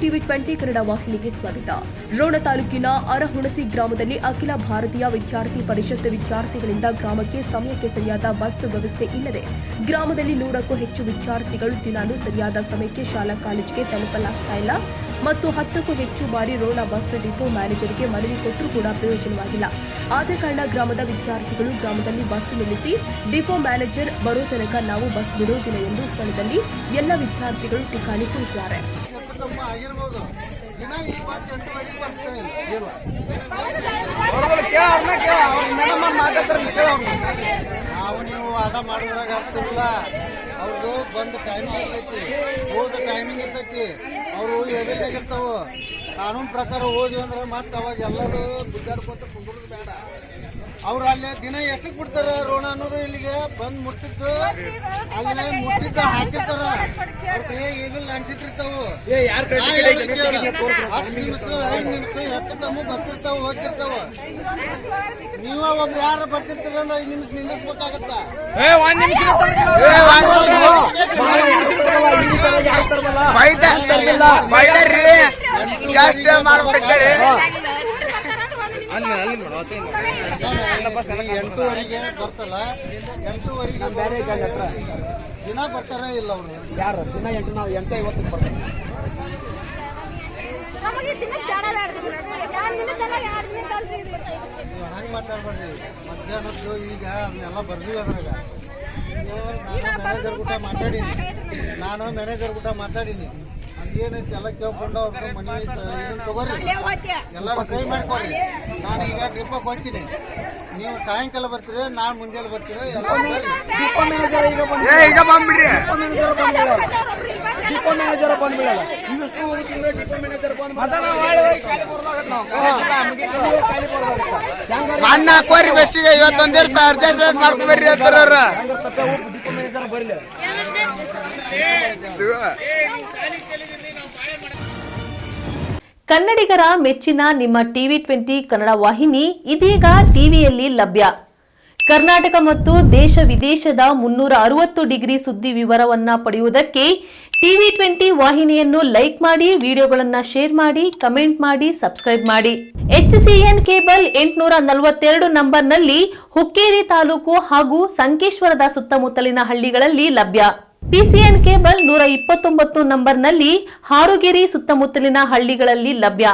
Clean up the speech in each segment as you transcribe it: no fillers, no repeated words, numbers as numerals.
TV 20 Kannada ವಾಹಿನಿಗೆ ಸ್ವಾಗತ. ರೋಣ ತಾಲೂಕಿನ ಅರಹುಣಸಿ ಗ್ರಾಮದಲ್ಲಿ ಅಖಿಲ ಭಾರತೀಯ ವಿದ್ಯಾರ್ಥಿ ಪರಿಷತ್ ವಿದ್ಯಾರ್ಥಿಗಳಿಂದ ಗ್ರಾಮಕ್ಕೆ ಸಮಯಕ್ಕೆ ಸರಿಯಾದ ಬಸ್ ವ್ಯವಸ್ಥೆ ಇಲ್ಲದೆ ಗ್ರಾಮದಲ್ಲಿ 100ಕ್ಕೂ ಹೆಚ್ಚು ವಿದ್ಯಾರ್ಥಿಗಳು ದಿನಾಲೂ ಸರಿಯಾದ ಸಮಯಕ್ಕೆ ಶಾಲಾ ಕಾಲೇಜಿಗೆ ತಲುಪಲಾಗ್ತಾ ಇಲ್ಲ ಮತ್ತು 10ಕ್ಕೂ ಹೆಚ್ಚು ಬಾರಿ ರೋಣ ಬಸ್ ಡಿಪೋ ಮ್ಯಾನೇಜರ್ಗೆ ಮನವಿ ಕೊಟ್ಟರೂ ಕೂಡ ಪ್ರಯೋಜನವಾಗಿಲ್ಲ. ಆದ ಕಾರಣ ಗ್ರಾಮದ ವಿದ್ಯಾರ್ಥಿಗಳು ಗ್ರಾಮದಲ್ಲಿ ಬಸ್ ನಿಲ್ಲಿಸಿ ಡಿಪೋ ಮ್ಯಾನೇಜರ್ ಬರೋ ತನಕ ನಾವು ಬಸ್ ಬಿಡುವುದಿಲ್ಲ ಎಂದು ಸ್ಥಳದಲ್ಲಿ ಎಲ್ಲ ವಿದ್ಯಾರ್ಥಿಗಳು ಠಿಕಾಣಿ ಕೂತಿದ್ದಾರೆ. ನಾವು ನೀವು ವಾದ ಮಾಡಿದ್ರಾಗ ಆಗ್ತಿರಲಿಲ್ಲ. ಅವ್ರದ್ದು ಬಂದು ಟೈಮಿಂಗ್ ಇರ್ತೈತಿ, ಹೋದ ಟೈಮಿಂಗ್ ಇರ್ತೈತಿ. ಅವರು ಎದಕ್ಕಾಗಿರ್ತಾವ ಕಾನೂನು ಪ್ರಕಾರ ಹೋದ್ವಿ ಅಂದ್ರೆ ಮತ್ತೆ ಅವಾಗ ಎಲ್ಲರೂ ಗುದ್ದಾಡ್ಕೊತ ಕುಂದ್ರದು ಬೇಡ. ಅವ್ರು ಅಲ್ಲಿ ದಿನ ಎಷ್ಟಕ್ಕೆ ಬಿಡ್ತಾರ ರೋಣ ಅನ್ನೋದು ಇಲ್ಲಿಗೆ ಬಂದು ಮುಟ್ಟಿದ್ದು ಅಲ್ಲಿ ಮುಟ್ಟಿದ್ದ ಹಾಕಿರ್ತಾರ. ಅವ್ರಿಗೆ ಈಗಲೂ ಅನ್ಸಿಟ್ಟಿರ್ತಾವು 10 ನಿಮಿಷ 5 ನಿಮಿಷ ಹೆಚ್ಚು ಕಮ್ಮಿ ಬರ್ತಿರ್ತಾವ ಹೋಗ್ತಿರ್ತಾವ. ನೀವ ಒಬ್ರು ಯಾರು ಬರ್ತಿರ್ತೀರ ಅಂದ್ರೆ 5 ನಿಮಿಷ ನಿಲ್ಲಿಸ್ಬೇಕಾಗತ್ತ. ಎಂಟೂವರೆಗೆ ಬರ್ತಲ್ಲ, 8:30 ದಿನ ಬರ್ತಾರ ಇಲ್ಲ ಅವ್ರು ಯಾರು ದಿನ 8:50 ಬರ್ತಾರೆ. ಹಂಗೆ ಮಾತಾಡ್ಬೇಡ್ರಿ. ಮಧ್ಯಾಹ್ನದ್ದು ಈಗ ಅದನ್ನೆಲ್ಲ ಬರ್ತೀವಿ. ಅದ್ರಾಗ ನಾನು ಮ್ಯಾನೇಜರ್ ಕೂಟ ಮಾತಾಡೀನಿ. ಹಂಗೇನೈತಿ ಎಲ್ಲ ಕೇಳ್ಕೊಂಡು ಅವ್ರ ಮನೆ ಇದನ್ನು ತಗೋರಿ, ಎಲ್ಲರೂ ಸಹಿ ಮಾಡ್ಕೊಡ್ರಿ. ನಾನು ಈಗ ಡಿಪೋಗೆ ಹೋಗ್ತೀನಿ, ನೀವು ಸಾಯಂಕಾಲ ಬರ್ತೀರಿ, ನಾನು ಮುಂಜಾನೆ ಬರ್ತೀರಿ. ಕೋರಿ ಬಸ್ಸಿಗೆ ಇವತ್ತೊಂದೇ ಅರ್ಜೆಂಟ್ ಮಾಡ್ಕೊಂಡ್ಬರ್ರಿ ಅಂತಾರ. ಕನ್ನಡಿಗರ ಮೆಚ್ಚಿನ ನಿಮ್ಮ ಟಿವಿ 20 ಕನ್ನಡ ವಾಹಿನಿ ಇದೀಗ ಟಿವಿಯಲ್ಲಿ ಲಭ್ಯ. ಕರ್ನಾಟಕ ಮತ್ತು ದೇಶ ವಿದೇಶದ 360 ಡಿಗ್ರಿ ಸುದ್ದಿ ವಿವರವನ್ನ ಪಡೆಯುವುದಕ್ಕೆ ಟಿವಿ 20 ವಾಹಿನಿಯನ್ನು ಲೈಕ್ ಮಾಡಿ, ವಿಡಿಯೋಗಳನ್ನು ಶೇರ್ ಮಾಡಿ, ಕಮೆಂಟ್ ಮಾಡಿ, ಸಬ್ಸ್ಕ್ರೈಬ್ ಮಾಡಿ. HCN ಕೇಬಲ್ 842 ನಂಬರ್ನಲ್ಲಿ ಹುಕ್ಕೇರಿ ತಾಲೂಕು ಹಾಗೂ ಸಂಕೇಶ್ವರದ ಸುತ್ತಮುತ್ತಲಿನ ಹಳ್ಳಿಗಳಲ್ಲಿ ಲಭ್ಯ. PCN ಕೇಬಲ್ 129 ನಂಬರ್ನಲ್ಲಿ ಹಾರುಗೆರೆ ಸುತ್ತಮುತ್ತಲಿನ ಹಳ್ಳಿಗಳಲ್ಲಿ ಲಭ್ಯ.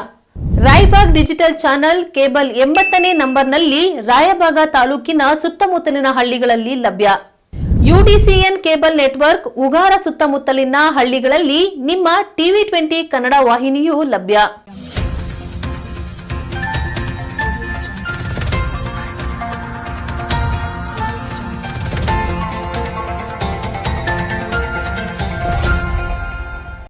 ರಾಯಬಾಗ್ ಡಿಜಿಟಲ್ ಚಾನೆಲ್ ಕೇಬಲ್ 80ನೇ ನಂಬರ್ನಲ್ಲಿ ರಾಯಬಾಗ ತಾಲೂಕಿನ ಸುತ್ತಮುತ್ತಲಿನ ಹಳ್ಳಿಗಳಲ್ಲಿ ಲಭ್ಯ. UDCN ಕೇಬಲ್ ನೆಟ್ವರ್ಕ್ ಉಗಾರ ಸುತ್ತಮುತ್ತಲಿನ ಹಳ್ಳಿಗಳಲ್ಲಿ ನಿಮ್ಮ ಟಿವಿ 20 ಕನ್ನಡ ವಾಹಿನಿಯೂ ಲಭ್ಯ.